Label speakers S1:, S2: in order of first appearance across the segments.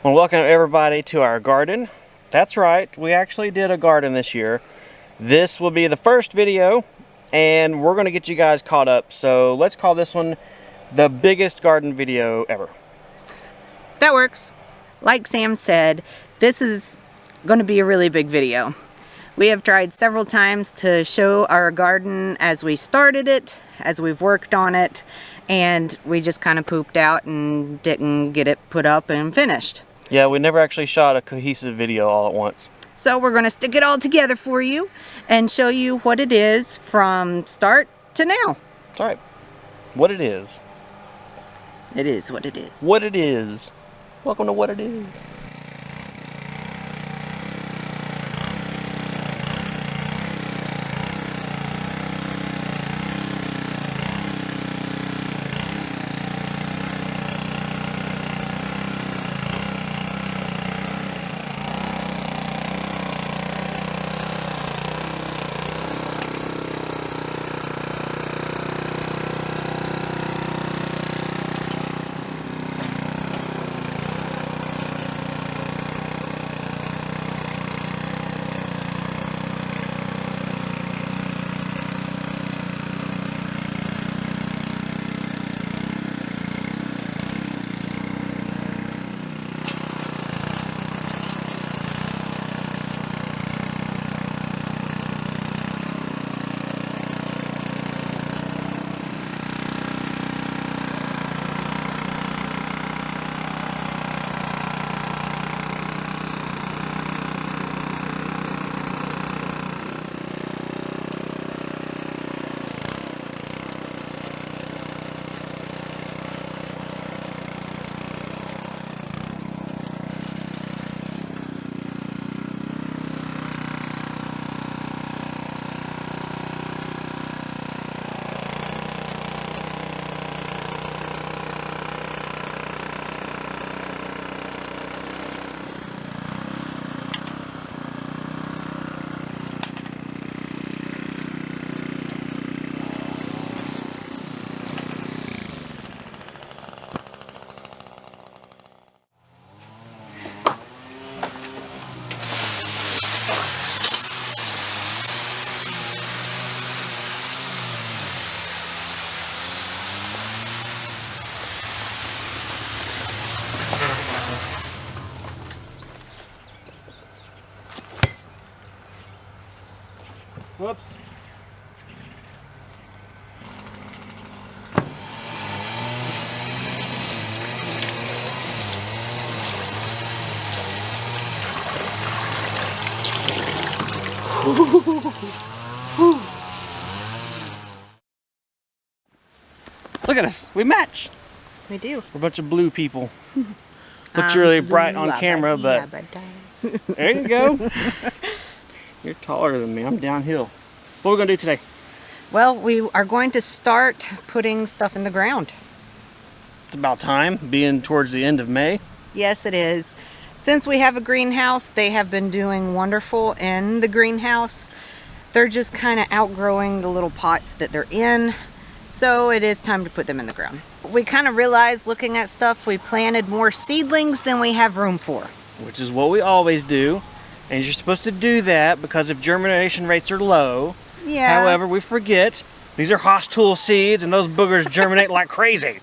S1: Well, welcome everybody to our garden. That's right, we actually did a garden this year. This will be the first video, and we're going to get you guys caught up. So let's call this one the biggest garden video ever.
S2: That works. Like Sam said, this is going to be a really big video. We have tried several times to show our garden as we started it, as we've worked on it, and we just kind of pooped out and didn't get it put up and finished.
S1: Yeah, we never actually shot a cohesive video all at once.
S2: So we're going to stick it all together for you and show you what it is from start to now.
S1: That's right. What it is.
S2: It is what it is.
S1: What it is. Welcome to What It Is. Whoops. Look at us. We match.
S2: We do.
S1: We're a bunch of blue people. Looks really bright on camera, but there you go. You're taller than me. I'm downhill. What are we going to do today?
S2: Well, we are going to start putting stuff in the ground.
S1: It's about time, being towards the end of May.
S2: Yes, it is. Since we have a greenhouse, they have been doing wonderful in the greenhouse. They're just kind of outgrowing the little pots that they're in. So it is time to put them in the ground. We kind of realized looking at stuff, we planted more seedlings than we have room for.
S1: Which is what we always do. And you're supposed to do that because if germination rates are low.
S2: Yeah.
S1: However, we forget these are hostile seeds and those boogers germinate like crazy.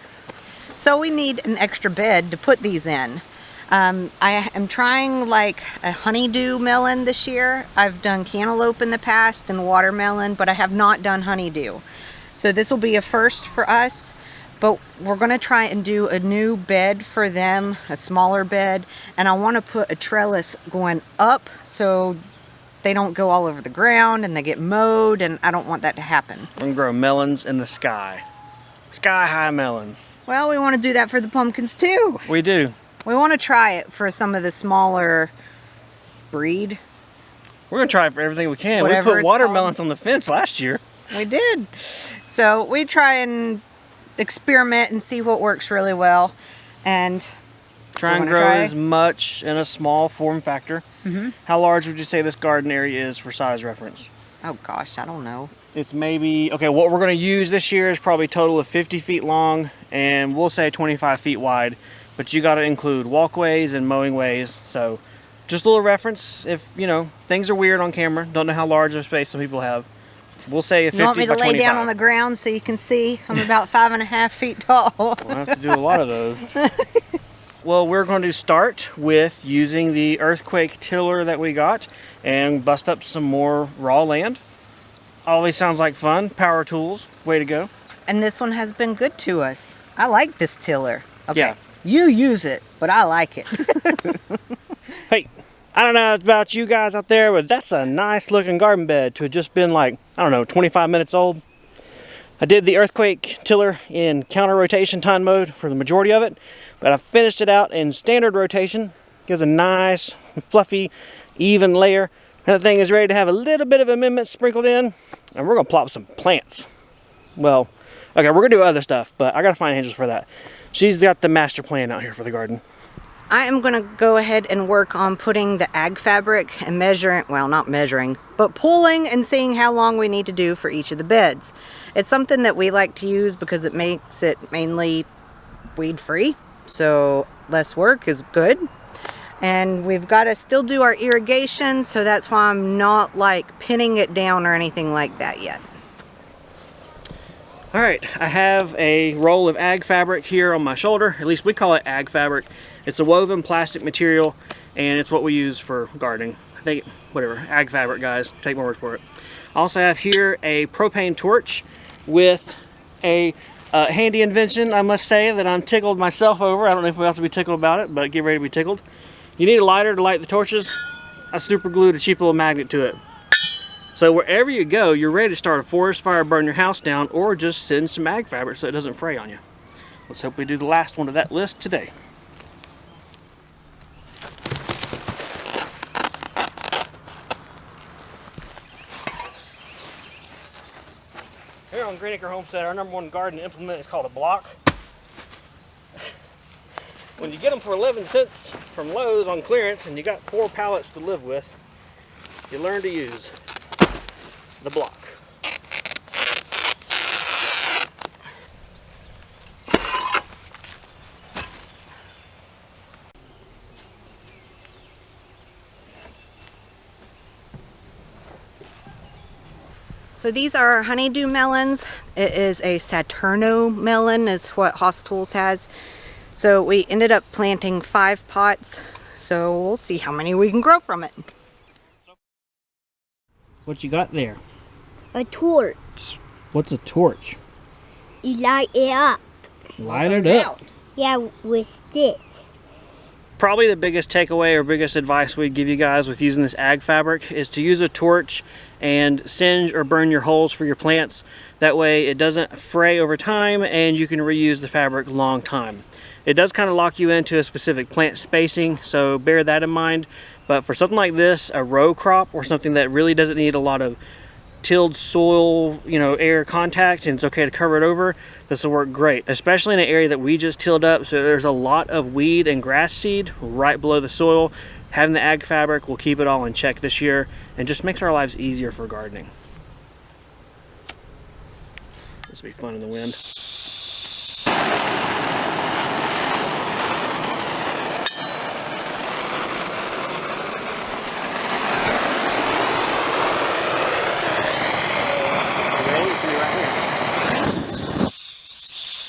S2: So we need an extra bed to put these in. I am trying like a honeydew melon this year. I've done cantaloupe in the past and watermelon, but I have not done honeydew. So this will be a first for us. But we're going to try and do a new bed for them, a smaller bed. And I want to put a trellis going up so they don't go all over the ground and they get mowed, and I don't want that to happen.
S1: We're going to grow melons in the sky. Sky-high melons.
S2: Well, we want to do that for the pumpkins too.
S1: We do.
S2: We want to try it for some of the smaller breed.
S1: We're going to try it for everything we can.
S2: Whatever
S1: we put
S2: it's
S1: watermelons
S2: called.
S1: on the fence last year.
S2: We did. So we try and experiment and see what works really well, and
S1: try and grow as much in a small form factor. How large would you say this garden area is for size reference?
S2: Oh gosh, I don't know.
S1: It's maybe, okay, what we're going to use this year is probably a total of 50 feet long, and we'll say 25 feet wide. but you got to include walkways and mowing ways. So just a little reference if, you know, things are weird on camera. Don't know how large of space some people have. We'll say a 50 by 25.
S2: You want me to lay down on the ground so you can see? I'm about 5.5 feet tall.
S1: We'll have to do a lot of those. Well, we're going to start with using the earthquake tiller that we got and bust up some more raw land. Always sounds like fun. Power tools, way to go.
S2: And this one has been good to us. I like this tiller. Okay,
S1: Yeah.
S2: you use it, but I like it.
S1: Hey, I don't know about you guys out there, but that's a nice looking garden bed to have just been like, I don't know, 25 minutes old. I did the earthquake tiller in counter rotation time mode for the majority of it, but I finished it out in standard rotation. Gives a nice, fluffy, even layer. And the thing is ready to have a little bit of amendment sprinkled in, and we're gonna plop some plants. Well, okay, we're gonna do other stuff, but I gotta find Angels for that. She's got the master plan out here for the garden.
S2: I am going to go ahead and work on putting the ag fabric and measuring, well, not measuring, but pulling and seeing how long we need to do for each of the beds. It's something that we like to use because it makes it mainly weed free, so less work is good. And we've got to still do our irrigation, so that's why I'm not like pinning it down or anything like that yet.
S1: All right, I have a roll of ag fabric here on my shoulder. At least we call it ag fabric. It's a woven plastic material, and it's what we use for gardening. I think, whatever, ag fabric, guys, take my word for it. I also have here a propane torch with a handy invention, I must say, that I'm tickled myself over. I don't know if anybody else will be tickled about it, but get ready to be tickled. You need a lighter to light the torches. I super glued a cheap little magnet to it. So wherever you go, you're ready to start a forest fire, burn your house down, or just send some ag fabric so it doesn't fray on you. Let's hope we do the last one of that list today. Here on Green Acre Homestead, our #1 garden implement is called a block. When you get them for 11 cents from Lowe's on clearance and you got 4 pallets to live with, you learn to use the block.
S2: So these are honeydew melons. It is a Saturno melon is what Haas Tools has. So we ended up planting 5 pots. So we'll see how many we can grow from it.
S1: What you got there?
S3: A torch.
S1: What's a torch?
S3: You light it up.
S1: Light it up.
S3: Yeah, with this.
S1: Probably the biggest takeaway or biggest advice we'd give you guys with using this ag fabric is to use a torch and singe or burn your holes for your plants. That way it doesn't fray over time and you can reuse the fabric a long time. It does kind of lock you into a specific plant spacing, so bear that in mind. But for something like this, a row crop or something that really doesn't need a lot of tilled soil, you know, air contact, and it's okay to cover it over, this will work great, especially in an area that we just tilled up, so there's a lot of weed and grass seed right below the soil. Having the ag fabric will keep it all in check this year and just makes our lives easier for gardening. This will be fun in the wind.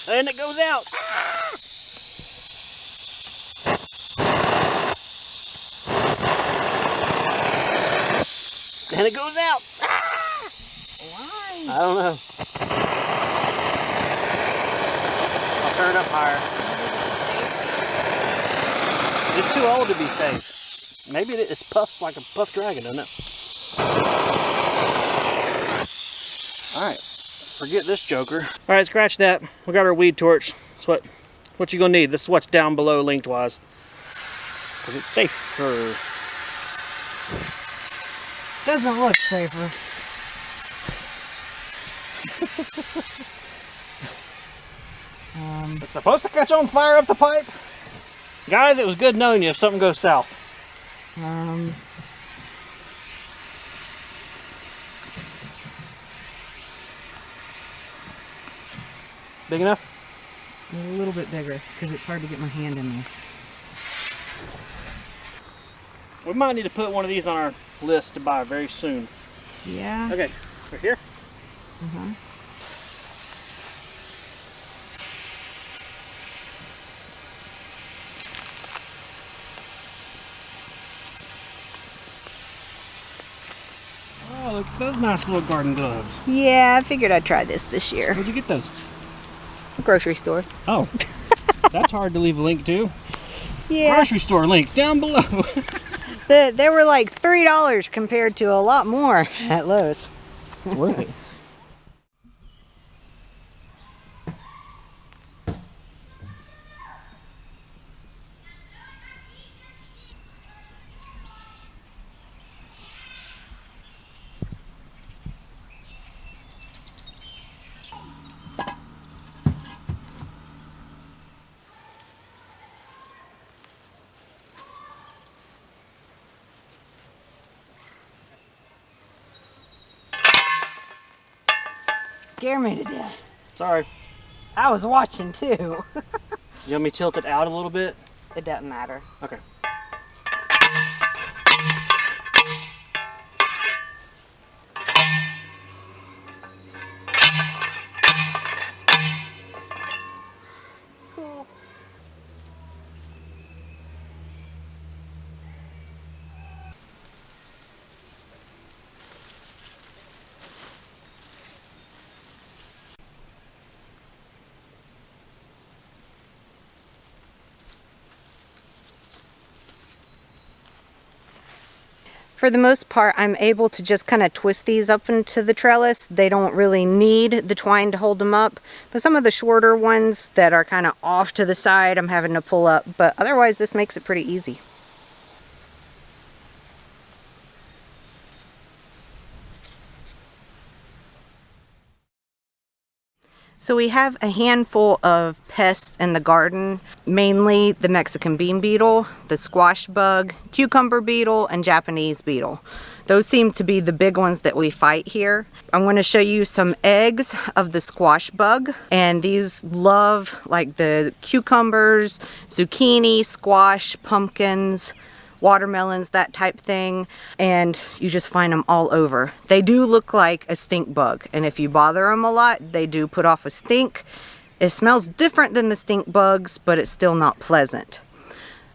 S1: And it goes out. And it goes out.
S2: Why?
S1: I don't know. I'll turn it up higher. It's too old to be safe. Maybe it puffs like a puff dragon, doesn't it? Alright. Forget this joker. All right, scratch that. We got our weed torch. That's what you're gonna need. This is what's down below lengthwise, because it's safer.
S2: Doesn't look safer.
S1: It's supposed to catch on fire up the pipe. Guys, it was good knowing you if something goes south. Big enough?
S2: A little bit bigger because it's hard to get my hand in there.
S1: We might need to put one of these on our list to buy very soon.
S2: Yeah.
S1: Okay, right here. Oh, look at those nice little garden gloves.
S2: Yeah, I figured I'd try this year.
S1: Where'd you get those?
S2: Grocery store.
S1: Oh, that's hard to leave a link to.
S2: Yeah.
S1: Grocery store link down below.
S2: They were like $3 compared to a lot more at Lowe's.
S1: It's worth it.
S2: Scare me to death.
S1: Sorry.
S2: I was watching too.
S1: You want me to tilt it out a little bit?
S2: It doesn't matter.
S1: Okay.
S2: Cool. For the most part, I'm able to just kind of twist these up into the trellis. They don't really need the twine to hold them up. But some of the shorter ones that are kind of off to the side, I'm having to pull up. But otherwise, this makes it pretty easy. So we have a handful of pests in the garden, mainly the Mexican bean beetle, the squash bug, cucumber beetle, and Japanese beetle. Those seem to be the big ones that we fight here. I'm going to show you some eggs of the squash bug, and these love like the cucumbers, zucchini, squash, pumpkins, watermelons, that type thing, and you just find them all over. They do look like a stink bug, and if you bother them a lot, they do put off a stink. It smells different than the stink bugs, but it's still not pleasant.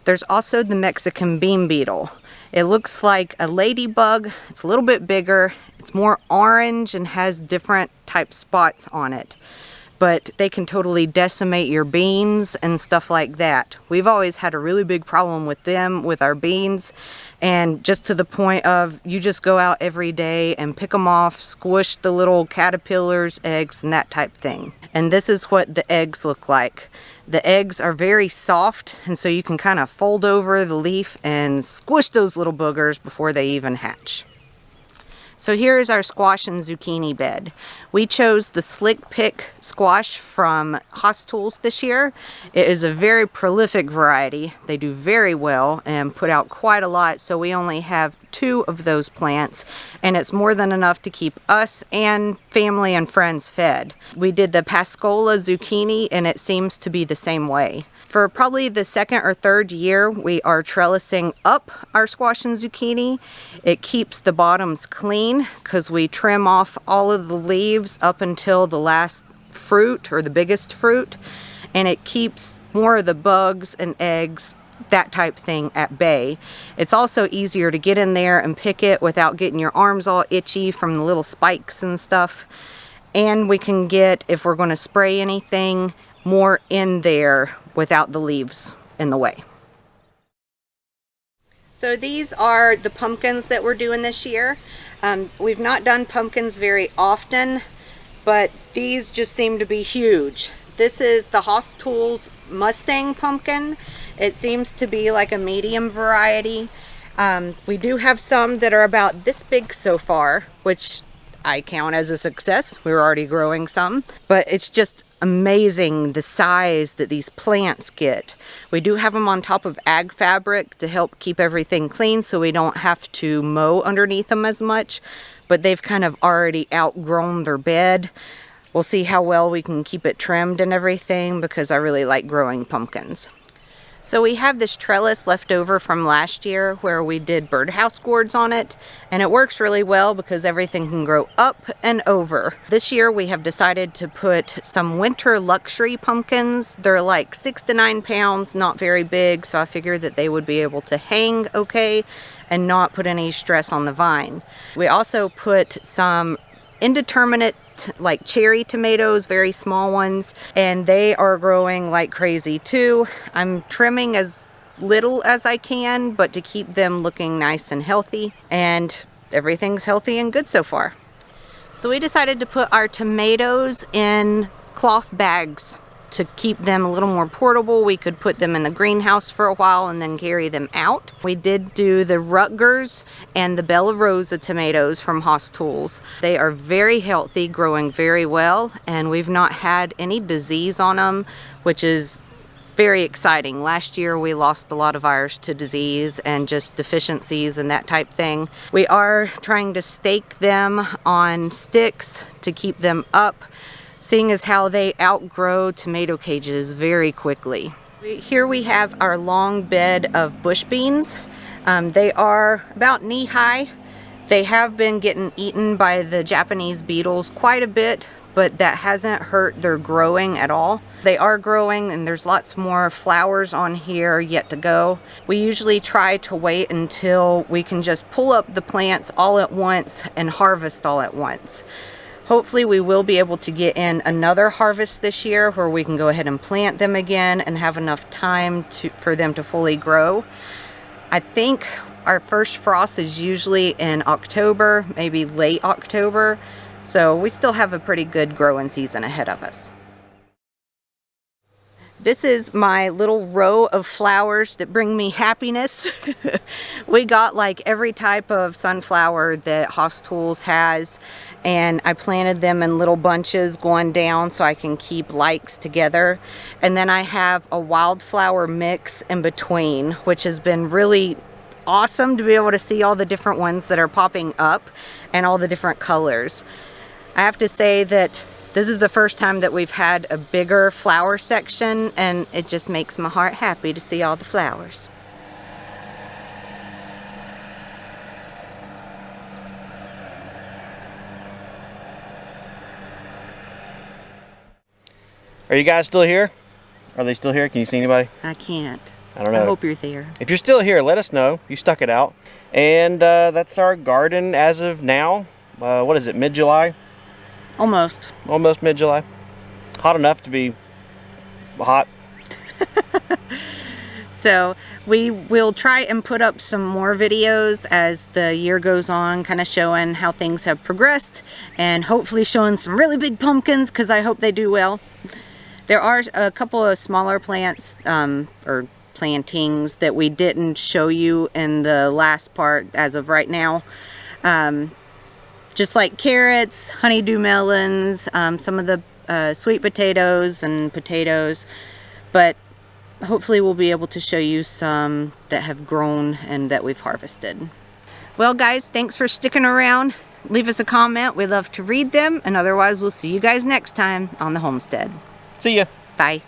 S2: There's also the Mexican bean beetle. It looks like a ladybug. It's a little bit bigger. It's more orange and has different type spots on it. But they can totally decimate your beans and stuff like that. We've always had a really big problem with them, with our beans, and just to the point of you just go out every day and pick them off, squish the little caterpillars, eggs, and that type thing. And this is what the eggs look like. The eggs are very soft, and so you can kind of fold over the leaf and squish those little boogers before they even hatch. So here is our squash and zucchini bed. We chose the Slick Pick squash from Haas Tools this year. It is a very prolific variety. They do very well and put out quite a lot, so we only have 2 of those plants, and it's more than enough to keep us and family and friends fed. We did the Pascola zucchini, and it seems to be the same way. For probably the 2nd or 3rd year, we are trellising up our squash and zucchini. It keeps the bottoms clean because we trim off all of the leaves up until the last fruit or the biggest fruit, and it keeps more of the bugs and eggs, that type thing, at bay. It's also easier to get in there and pick it without getting your arms all itchy from the little spikes and stuff. And we can get, if we're going to spray anything, more in there without the leaves in the way. So these are the pumpkins that we're doing this year. We've not done pumpkins very often, but these just seem to be huge. This is the Haas Tools Mustang pumpkin. It seems to be like a medium variety. We do have some that are about this big so far, which I count as a success. We're already growing some, but it's just amazing the size that these plants get. We do have them on top of ag fabric to help keep everything clean so we don't have to mow underneath them as much, but they've kind of already outgrown their bed. We'll see how well we can keep it trimmed and everything, because I really like growing pumpkins. So we have this trellis left over from last year where we did birdhouse gourds on it, and it works really well because everything can grow up and over. This year we have decided to put some winter luxury pumpkins. They're like 6 to 9 pounds, not very big, so I figured that they would be able to hang okay and not put any stress on the vine. We also put some indeterminate like cherry tomatoes, very small ones, and they are growing like crazy too. I'm trimming as little as I can, but to keep them looking nice and healthy, and everything's healthy and good so far. So we decided to put our tomatoes in cloth bags to keep them a little more portable. We could put them in the greenhouse for a while and then carry them out. We did do the Rutgers and the Bella Rosa tomatoes from Haas Tools. They are very healthy, growing very well, and we've not had any disease on them, which is very exciting. Last year we lost a lot of ours to disease and just deficiencies and that type thing. We are trying to stake them on sticks to keep them up, seeing as how they outgrow tomato cages very quickly. Here we have our long bed of bush beans. They are about knee-high. They have been getting eaten by the Japanese beetles quite a bit, but that hasn't hurt their growing at all. They are growing, and there's lots more flowers on here yet to go. We usually try to wait until we can just pull up the plants all at once and harvest all at once. Hopefully we will be able to get in another harvest this year where we can go ahead and plant them again and have enough time for them to fully grow. I think our first frost is usually in October, maybe late October, so we still have a pretty good growing season ahead of us. This is my little row of flowers that bring me happiness. We got like every type of sunflower that Haas Tools has, and I planted them in little bunches going down so I can keep likes together. And then I have a wildflower mix in between, which has been really awesome to be able to see all the different ones that are popping up and all the different colors. I have to say that this is the first time that we've had a bigger flower section, and it just makes my heart happy to see all the flowers.
S1: Are you guys still here? Are they still here? Can you see anybody?
S2: I can't.
S1: I don't know.
S2: I hope you're there.
S1: If you're still here, let us know. You stuck it out. And that's our garden as of now. What is it, mid-July?
S2: Almost.
S1: Almost mid-July. Hot enough to be hot.
S2: So we will try and put up some more videos as the year goes on, kind of showing how things have progressed and hopefully showing some really big pumpkins, because I hope they do well. There are a couple of smaller plants or plantings that we didn't show you in the last part as of right now. Just like carrots, honeydew melons, some of the sweet potatoes and potatoes, but hopefully we'll be able to show you some that have grown and that we've harvested. Well guys, thanks for sticking around. Leave us a comment. We love to read them, and otherwise we'll see you guys next time on the homestead.
S1: See ya.
S2: Bye.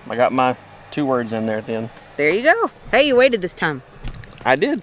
S1: I got my 2 words in there at the end.
S2: There you go. Hey, you waited this time.
S1: I did.